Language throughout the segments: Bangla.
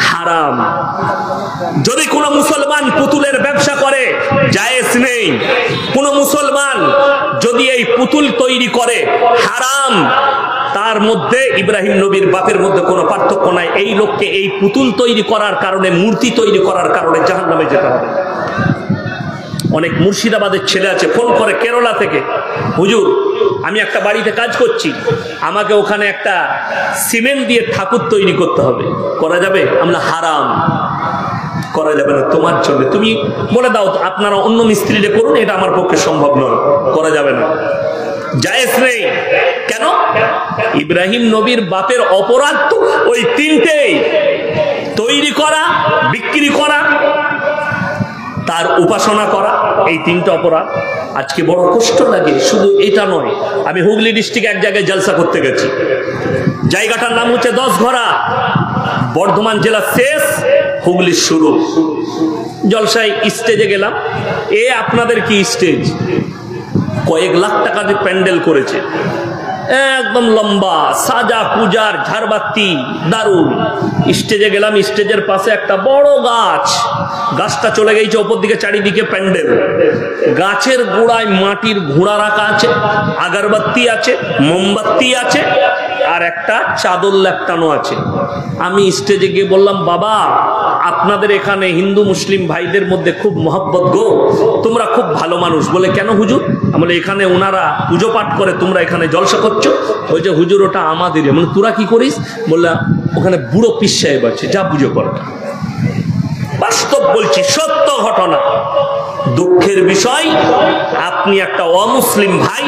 হারাম। যদি কোনো মুসলমান পুতুলের ব্যবসা করে জায়েজ নেই। কোনো মুসলমান যদি এই পুতুল তৈরি করে হারাম। তার মধ্যে ইব্রাহিম নবীর বাপের মধ্যে কোনো পার্থক্য নাই। এই লোককে এই পুতুল তৈরি করার কারণে, মূর্তি তৈরি করার কারণে জাহান্নামে যেতে হবে। অনেক মুর্শিদাবাদের ছেলে আছে, ফোন করে কেরালা থেকে, হুজুর আমি একটা বাড়িতে কাজ করছি, আমাকে ওখানে একটা সিমেন্ট দিয়ে ঠাকুর তৈরি করতে হবে, করা যাবে? আমরা হারাম, করা যাবে না তোমার জন্য। তুমি বলে দাও আপনারা অন্য মিস্ত্রিরে করুন, এটা আমার পক্ষে সম্ভব নয়, করা যাবে না, জায়েজ নেই। কেন? ইব্রাহিম নবীর বাপের অপরাধ তো ওই তিনটেই, তৈরি করা, বিক্রি করা, তার উপাসনা করা, এই তিনটা অপরাধ। আজকে বড় কষ্ট লাগে। শুধু এটা নয়, আমি হুগলি ডিস্ট্রিক্টে এক জায়গায় জলসা করতে গেছি, জায়গাটার নাম হচ্ছে 10 ঘরা, বর্ধমান জেলার শেষ, হুগলির শুরু। জলসায় স্টেজে গেলাম, আপনাদের কি স্টেজ, কয়েক লাখ টাকা দিয়ে প্যান্ডেল করেছে, একদম লম্বা, সাজা পূজার ঝাড়বাতি, দারুণ। স্টেজে গেলাম, স্টেজের পাশে একটা বড় গাছ, গাছটা চলে গেছে ওপর দিকে, চারিদিকে প্যান্ডেল, গাছের গোড়ায় মাটির ঘোড়া রাখা আছে, আগরবাতি আছে, মোমবাতি আছে, আর একটা চাদর ল্যাপটানো আছে। আমি স্টেজে গিয়ে বললাম, বাবা আপনাদের এখানে হিন্দু মুসলিম ভাইদের মধ্যে খুব মহব্বত গো, তোমরা খুব ভালো মানুষ। বলে কেন হুজুর? বলে এখানে ওনারা পুজো পাঠ করে, তোমরা এখানে জলসা করছো। ওই যে হুজুর ওটা আমাদেরই। মানে তোরা কি করিস? বললা ওখানে বুড়ো পীর সাহেব আছে, যা পুজো কর। বাস্তব বলছি, সত্য ঘটনা। দুঃখের বিষয়, আপনি একটা অমুসলিম ভাই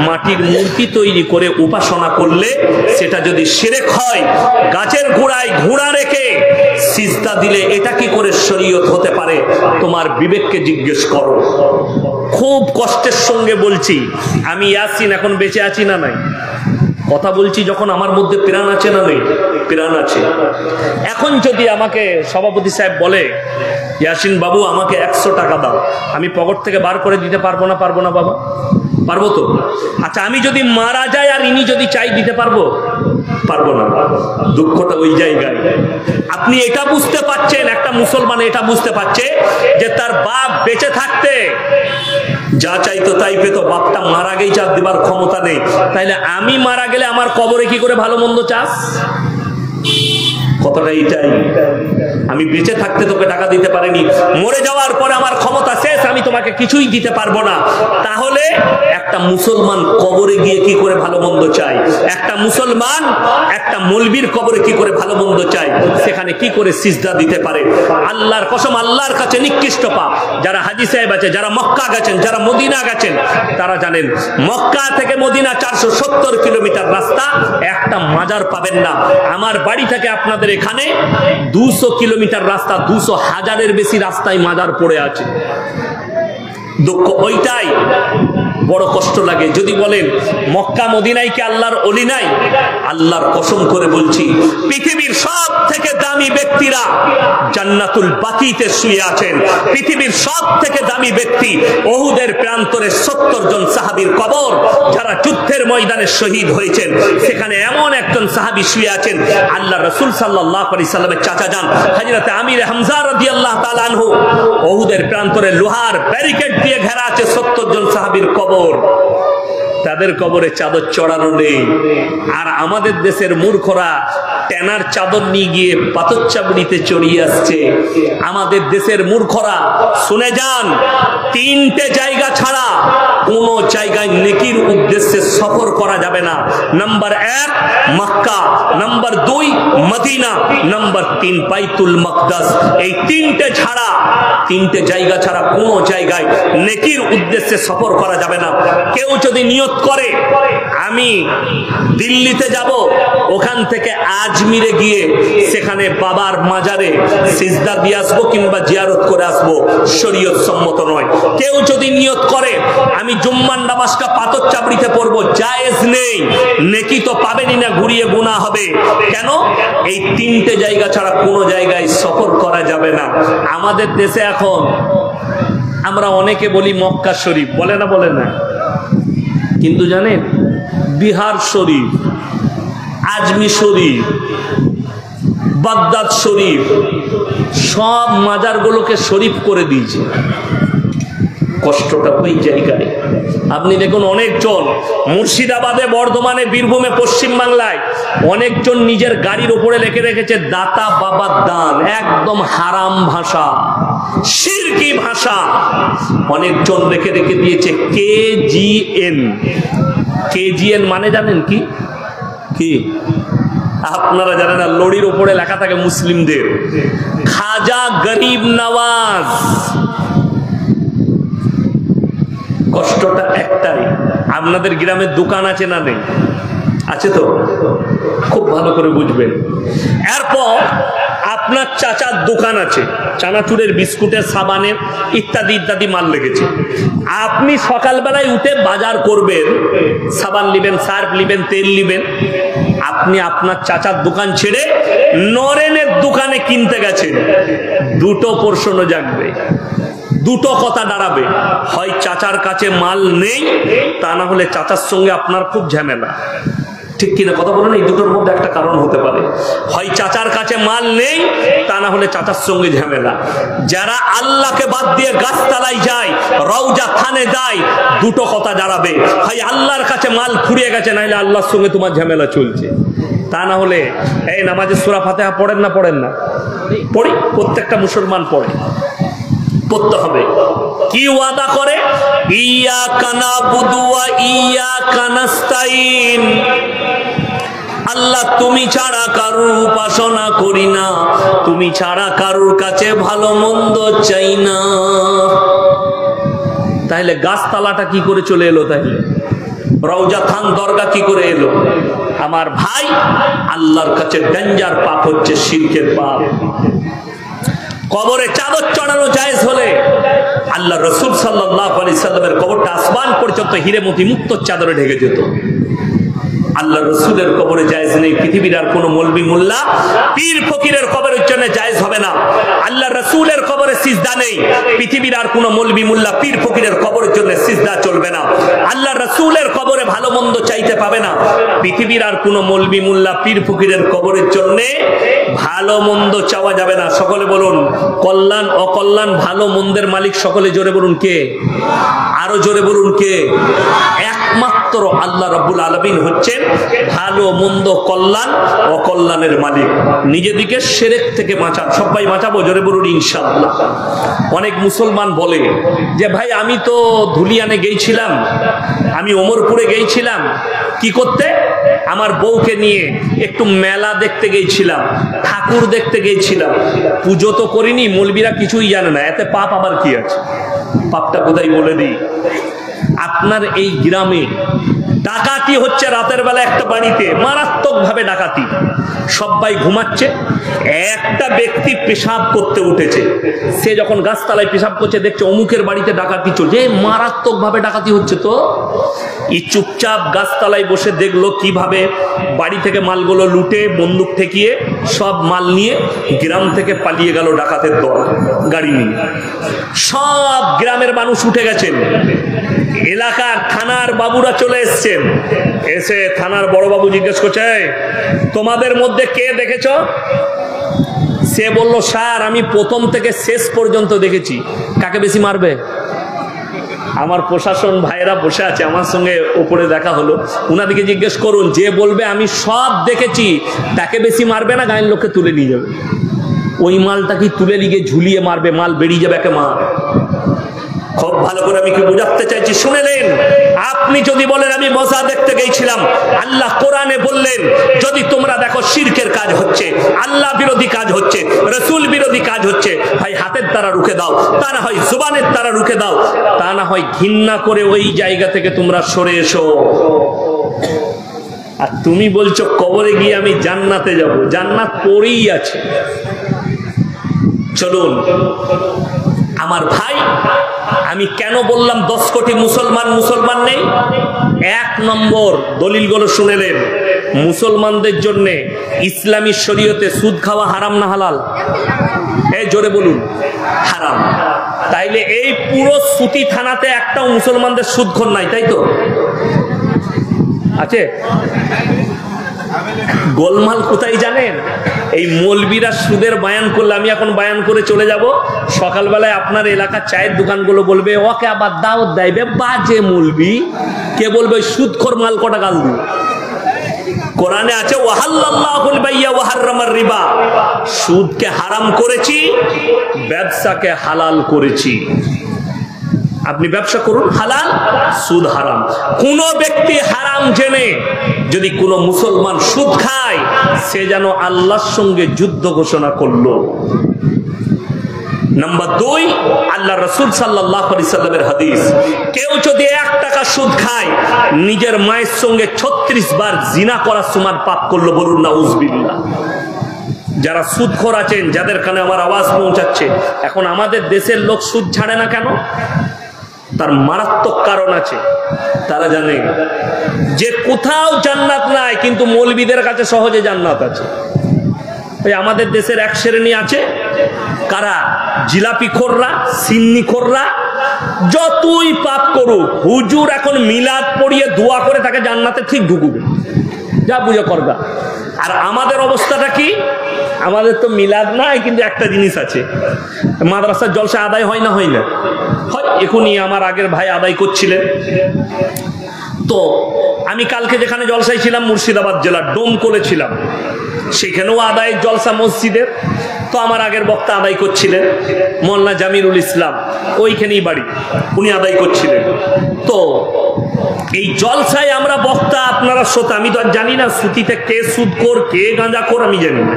মাটির মূর্তি তৈরি করে উপাসনা করলে সেটা যদি শিরক হয়, গাছের গোড়ায় ঘোড়া রেখে সিজদা দিলে এটা কি করে শরীয়ত হতে পারে? তোমার বিবেককে জিজ্ঞেস করো। খুব কষ্টের সঙ্গে বলছি, আমি ইয়াসিন এখন বেঁচে আছি না নাই, কথা বলছি যখন আমার মধ্যে প্রাণ আছে না নেই? প্রাণ আছে। এখন যদি আমাকে সভাপতি সাহেব বলে, ইয়াসিন বাবু আমাকে 100 টাকা দাও, আমি পকেট থেকে বার করে দিতে পারবো না? পারবো না বাবা? পারবো তো? আচ্ছা, আমি যদি মারা যাই আর ইনি যদি চাই, দিতে পারবো? পারবো না। দুঃখটা ওই জায়গায়। আপনি এটা বুঝতে পারছেন, একটা মুসলমান এটা বুঝতে পারছে যে তার বাপ বেঁচে থাকতে যা চাইতো তাই পেতো, বাপটা মারা গেছে আর দেবার ক্ষমতা নেই, তাইলে আমি মারা গেলে আমার কবরে কি করে ভালো মন্দ চাস? কথাটা এইটাই। আমি বেঁচে থাকতে তোকে টাকা দিতে পারিনি, মরে যাওয়ার পরে আমার ক্ষমতা শেষ, আমি তোমাকে কিছুই দিতে পারবো না। তাহলে একটা মুসলমান কবরে গিয়ে কি করে ভালো মন্দ চাই? একটা মুসলমান একটা মৌলবীর কবরে কি করে ভালো মন্দ চাই? সেখানে কি করে সিজদা দিতে পারে? আল্লাহর কসম, আল্লাহর কাছে নিকৃষ্ট পাপ। যারা হাজী সাহেব আছে, যারা মক্কা গেছেন, যারা মদিনা গেছেন, তারা জানেন মক্কা থেকে মদিনা 470 কিলোমিটার রাস্তা, একটা মাজার পাবেন না। আমার বাড়ি থেকে আপনাদের এখানে 200 কিলোমিটার রাস্তা, 200,000-এর বেশি রাস্তায় মাজার পড়ে আছে। দুঃখ ওইটাই, বড় কষ্ট লাগে। যদি বলেন মক্কা মদিনায় কি আল্লাহর ওলি নাই? আল্লাহর কসম করে বলছি, পৃথিবীর সব থেকে দামি ব্যক্তিরা জান্নাতুল বাকিতে শুয়ে আছেন। পৃথিবীর সব থেকে দামি ব্যক্তি, উহুদের প্রান্তরে 70 জন সাহাবীর কবর, যারা যুদ্ধের ময়দানে শহীদ হয়েছেন, সেখানে এমন একজন সাহাবী শুয়ে আছেন, আল্লাহ রাসূল সাল্লাল্লাহু আলাইহি সাল্লামের চাচা যান হযরত আমির হামজা রাদিয়াল্লাহু তাআলা আনহু, উহুদের প্রান্তরে লোহার ব্যারিকেড দিয়ে ঘেরা আছে 70 জন সাহাবীর কবর। তাদের কবরে চাদর চড়ানো নেই। আর আমাদের দেশের মূর্খরা টেনার চাদর নিয়ে গিয়ে পাথর চাবড়িতে চড়িয়ে আসছে। আমাদের দেশের মূর্খরা, শুনে যান, 3টে জায়গা ছাড়া কোন জায়গায় নেকির উদ্দেশ্যে সফর করা যাবে না। Number 1 Mecca, number 2 Medina, number 3 Baitul মাকদাস। এই 3টে ছাড়া, 3টে জায়গা ছাড়া কোন জায়গায় নেকির উদ্দেশ্যে সফর করা যাবে না। কেউ যদি নিয়ত করে আমি দিল্লিতে যাব, ওখান থেকে আজমিরে গিয়ে সেখানে বাবার মাজারে সিজদা দিয়ে আসবো কিংবা জিয়ারত করে আসবো, শরীয়ত সম্মত নয়। কেউ যদি নিয়ত করে আমি জুম্মার নামাজটা পাথর চাবড়িতে পড়বো, জায়েজ নেই। নেকি তো পাবেনই না, ঘুরিয়ে গুনাহ হবে। কেন? এই 3টে জায়গা ছাড়া কোনো জায়গায় সফর করা যাবে না। আমাদের দেশে এখন আমরা অনেকে বলি মক্কা শরীফ, বলে না? বলে না? কিন্তু জানেন বিহার শরীফ, আজমি শরীফ, বাগদাদ শরীফ, সব মাজারগুলোকে শরীফ করে দিয়েছে। কষ্টটা ওই জায়গায়। আপনি দেখুন অনেকজন মুর্শিদাবাদে, বর্ধমানে, বীরভূমে, পশ্চিম বাংলায় অনেকজন নিজের গাড়ির উপরে লিখে রেখেছে দাতা বাবার দান। একদম হারাম ভাষা, শিরকি ভাষা। অনেকজন রেখে রেখে দিয়েছে KGN। KGN মানে জানেন কি? কি আপনারা জানেন না? লড়ির উপরে লেখা থাকে মুসলিমদের খাজা গরিব নওয়াজ। কষ্টটা একটাই, আপনাদের গ্রামের দোকান আছে না নেই? আছে তো? খুব ভালো করে বুঝবেন। এরপর আপনার চাচার দোকান আছে, চানাচুরের, বিস্কুটের, সাবানের ইত্যাদি ইত্যাদি মাল লেগেছে। আপনি সকালবেলায় উঠে বাজার করবেন, সাবান নিবেন, সার্ফ নিবেন, তেল নিবেন। আপনি আপনার চাচার দোকান ছেড়ে নরেনের দোকানে কিনতে গেছেন। দুটো প্রশ্ন জাগবে, দুটো কথা দাঁড়াবে। হয় চাচার কাছে মাল নেই, তা না হলে চাচার সঙ্গে আপনার খুব ঝামেলা। ঠিক কিনা কথা বলেন? এই দুটোর মধ্যে একটা কারণ হতে পারে। হয় চাচার কাছে মাল নেই, তা না হলে চাচার সঙ্গে ঝামেলা। যারা আল্লাহকে বাদ দিয়ে গাছতলায় যায়, রওজা থানে যায়, দুটো কথা দাঁড়াবে। হয় আল্লাহর কাছে মাল ফুরিয়ে গেছে, নাহলে আল্লাহর সঙ্গে তোমার ঝামেলা চলছে। তা না হলে এই নামাজে সূরা ফাতিহা পড়েন না? পড়েন না? পড়ি, প্রত্যেকটা মুসলমান পড়ে, পড়তে হবে। কি ওয়াদা করে? ইয়াকা নাবুদু ওয়া ইয়াকা নাস্তাইন। আল্লাহ তুমি ছাড়া কারুর উপাসনা করি না, তুমি ছাড়া কারুর কাছে ভালো মন্দ চাই না। তাহলে গাছতলাটা কি করে চলে এলো? তাহলে রওজা খান দরগা কি করে এলো? আমার ভাই, আল্লাহর কাছে ডেঞ্জার পাপ হচ্ছে শিরকের পাপ। কবরে চাদর চড়ানো জায়েজ হলে আল্লাহ রাসূল সাল্লাল্লাহু আলাইহি সাল্লামের কবরটা আসমান পর্যন্ত হিরে মতি মুক্ত চাদরে ঢেকে যেত। আল্লাহ রসুলের কবরে জায়েজ নেই। পৃথিবীর আর কোন মৌলবি মোল্লা পীর ফকিরের কবরের জন্য জায়েজ হবে না। আল্লাহ রসুলের কবরে সিজদা নেই। পৃথিবীর আর কোন মৌলবি মোল্লা পীর ফকিরের কবরের জন্য সিজদা চলবে না। আল্লাহ রসুলের কবরে ভালো মন্দ চাইতে পাবে না। পৃথিবীর আর কোন মৌলবি মোল্লা পীর ফকিরের কবরের জন্য ভালো মন্দ চাওয়া যাবে না। সকলে বলুন কল্যাণ অকল্যাণ ভালো মন্দের মালিক সকলে জোরে বলুন কে? আরো জোরে বলুন কে? একমাত্র আল্লাহ রাব্বুল আলামিন হচ্ছেন ভালো মন্দ কল্যাণ অকল্যাণের মালিক। নিজেদিকে শিরক থেকে বাঁচান। সবাই বাঁচাবো? জোরে বলুন ইনশাআল্লাহ। অনেক মুসলমান বলে যে ভাই আমি তো ধুলিয়ানে গিয়েছিলাম, আমি ওমরপুরে গিয়েছিলাম, কি করতে? আমার বউকে নিয়ে একটু মেলা দেখতে গিয়েছিলাম, ঠাকুর দেখতে গিয়েছিলাম, পুজো তো করিনি। মৌলবীরা কিছুই জানে না, এতে পাপ আবার কি আছে? পাপটা কোথায় বলে দিই। আপনার এই গ্রামে ডাকাতি হচ্ছে রাতের বেলা, একটা বাড়িতে মারাত্মক ভাবে ডাকাতি। সবাই ঘুমাচ্ছে, একটা ব্যক্তি পেশাব করতে উঠেছে। সে যখন গাছতলায় পেশাব করছে, দেখছে অমুকের বাড়িতে ডাকাতি চলছে, মারাত্মক ভাবে ডাকাতি হচ্ছে। তো এই চুপচাপ গাছতলায় বসে দেখলো কিভাবে বাড়ি থেকে মালগুলো লুটে, বন্দুক ঠেকিয়ে সব মাল নিয়ে গ্রাম থেকে পালিয়ে গেল ডাকাতের দল গাড়ি নিয়ে। সব গ্রামের মানুষ উঠে গেছেন, এলাকার থানার বাবুরা চলে এসছেন। এসে থানার বড় বাবু জিজ্ঞেস করছে, তোমাদের মধ্যে কে দেখেছ? সে বলল, স্যার আমি প্রথম থেকে শেষ পর্যন্ত দেখেছি। কাকে বেশি মারবে? আমার প্রশাসন ভাইয়েরা বসে আছে, আমার সঙ্গে উপরে দেখা হলো, উনাদিকে জিজ্ঞেস করুন, যে বলবে আমি সব দেখেছি তাকে বেশি মারবে না গায়ের লোককে তুলে নিয়ে যাবে? ওই মালটা কি তুলে নিয়ে ঝুলিয়ে মারবে? মাল বেরিয়ে যাবে একে মার। খুব ভালো করে আমি কি বুঝাতে চাইছি শুনেলেন? আপনি যদি বলেন আমি মজা দেখতে গিয়েছিলাম, আল্লাহ কোরআনে বললেন যদি তোমরা দেখো শিরকের কাজ হচ্ছে, আল্লাহ বিরোধী কাজ হচ্ছে, রসুল বিরোধী কাজ হচ্ছে, ভাই হাতের দ্বারা রুখে দাও, তা না হয় জুবানের দ্বারা রুখে দাও, তা না হয় ঘৃণা করে ওই জায়গা থেকে তোমরা সরে এসো। আর তুমি বলছো কবরে গিয়ে আমি জান্নাতে যাব, জান্নাত পড়েই আছে। চলুন আমার ভাই, আমি কেন বললাম 10 কোটি মুসলমান নেই? এক নম্বর দলিলগুলো শুনেলেন। মুসলমানদের জন্য ইসলামী শরীয়তে সুদ খাওয়া হারাম না হালাল? এই জোরে বলুন হারাম। তাইলে এই পুরো সুতি থানাতে একটাও মুসলমানদের সুদখোর নাই, তাই তো? আছে? গোলমাল কোথায় জানেন? এই মৌলবীরা সুদের বায়ান করলে আমি এখন বায়ান করে চলে যাব, সকালবেলায় আপনার এলাকার চায়ের দোকানগুলো বলবে ওকে আবার দাওয়াত দেবে, বাজে মৌলবী। কে বলবে? সুদখোর মাল কটা গাল দিবে। কোরআনে আছে ওয়াহাল্লাল্লাহুল বাইয়া ওয়া হাররামার রিবা, সুদকে হারাম করেছি, ব্যবসাকে হালাল করেছি। আপনি ব্যবসা করুন হালাল, সুদ হারাম। কোন ব্যক্তি হারাম জেনে যদি কোনো মুসলমান সুদ খায়, সে যেন আল্লাহর সঙ্গে যুদ্ধ ঘোষণা করলো। নাম্বার 2, আল্লাহ রাসূল সাল্লাল্লাহু আলাইহি সাল্লামের হাদিস, কেউ যদি 1 টাকা সুদ খায়, নিজের মায়ের সঙ্গে 36 বার জিনা করার সমান পাপ করলো। বলুন নাউজুবিল্লাহ। যারা সুদখোর আছেন, যাদের কানে আমার আওয়াজ পৌঁছাচ্ছে, এখন আমাদের দেশের লোক সুদ ছাড়ে না কেন? তার মারাত্মক কারণ আছে। তারা জানে যে কোথাও জান্নাত নাই, কিন্তু মৌলবীদের কাছে সহজে জান্নাত আছে। তাই আমাদের দেশের এক শ্রেণী আছে, কারা? জিলাপি খোররা, সিন্নি খোররা, যতই পাপ করুক, হুজুর এখন মিলাদ পড়িয়ে দোয়া করে তাকে জান্নাতে ঠিক ঢুকবে, যা বুঝে করবা। আর আমাদের অবস্থাটা কি? আমাদের তো মিলাদ নাই, কিন্তু একটা জিনিস আছে, মাদ্রাসার জলসা আদায় হয় না? হয় না? হয়। এখনই আমার আগের ভাই আদায় করছিলেন। তো আমি কালকে যেখানে জলসায় ছিলাম, মুর্শিদাবাদ জেলার ডোমকলে ছিলাম, সেখানেও আদায়ের জলসা মসজিদের। তো আমার আগের বক্তা আদায় করছিলেন, মোল্লা জামিরুল ইসলাম, ওইখানেই বাড়ি, উনি আদায় করছিলেন। তো এই জলসায় আমরা বক্তা, আপনারা শ্রোতা, আমি তো আর জানি না সুতিতে কে সুদখোর কে গাঁজাখোর, আমি জানি না।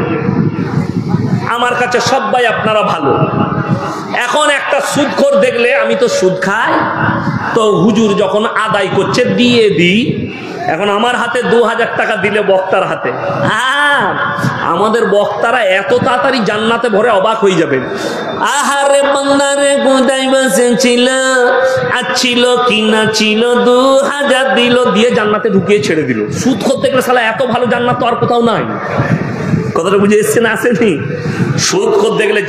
আমার কাছে সবাই আপনারা ভালো। এখন একটা সুদখোর দেখলে, আমি তো সুদ খাই, তো হুজুর যখন আদায় করছে দিয়ে দিই। এখন আমার হাতে 2000 টাকা দিলে বক্তার হাতে, আমাদের বক্তারা এত তাড়াতাড়ি জান্নাতে ভরে অবাক হয়ে যাবে। আহারে বান্দারে গোদাই বাসে ছিল, আর ছিল কি না ছিল, 2000 দিল, দিয়ে জান্নাতে ঢুকিয়ে ছেড়ে দিল। সুদখোর দেখলে শালা এত ভালো জান্নাত তো আর কোথাও নাই। কথাটা বুঝে এসছে না? আসেনি? সুদখোর দেখলে